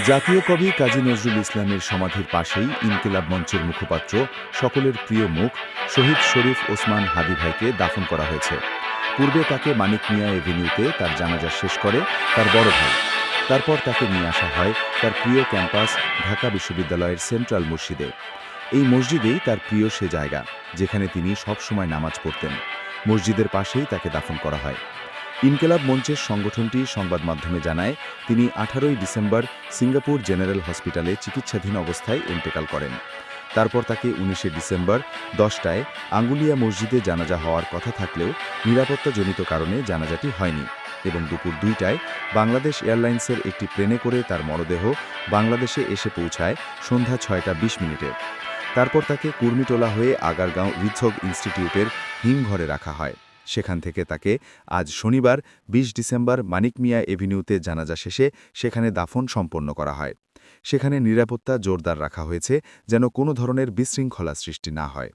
জাতীয় কবি কাজী নজরুল ইসলামের সমাধির পাশেই ইনকিলাব মঞ্চের মুখপাত্র, সকলের প্রিয় মুখ শহীদ শরীফ ওসমান হাদী ভাইকে দাফন করা হয়েছে। পূর্বে তাকে মানিক মিয়া এভিনিউতে তার জানাজা শেষ করে তার বড় ভাই। তারপর তাকে নিয়ে আসা হয় তার প্রিয় ক্যাম্পাস ঢাকা বিশ্ববিদ্যালয়ের সেন্ট্রাল মসজিদে। এই মসজিদেই তার প্রিয় সে জায়গা, যেখানে তিনি সবসময় নামাজ পড়তেন। মসজিদের পাশেই তাকে দাফন করা হয়। ইনকিলাব মঞ্চের সংগঠনটি সংবাদ মাধ্যমে জানায়, তিনি 18ই ডিসেম্বর সিঙ্গাপুর জেনারেল হসপিটালে চিকিৎসাধীন অবস্থায় ইন্তেকাল করেন। তারপর তাকে 19শে ডিসেম্বর 10টায় আঙ্গুলিয়া মসজিদে জানাজা হওয়ার কথা থাকলেও নিরাপত্তাজনিত কারণে জানাজাটি হয়নি এবং দুপুর 2টায় বাংলাদেশ এয়ারলাইন্সের একটি প্লেনে করে তার মরদেহ বাংলাদেশে এসে পৌঁছায় সন্ধ্যা 6টা 20 মিনিটে। তারপর তাকে কুর্মিটোলা হয়ে আগারগাঁও হৃদরোগ ইনস্টিটিউটের হিমঘরে রাখা হয়। সেখান থেকে তাকে আজ শনিবার 20 ডিসেম্বর মানিক মিয়া এভিনিউতে জানাজা শেষে সেখানে দাফন সম্পন্ন করা হয়। সেখানে নিরাপত্তা জোরদার রাখা হয়েছে, যেন কোনো ধরনের বিশৃঙ্খলা সৃষ্টি না হয়।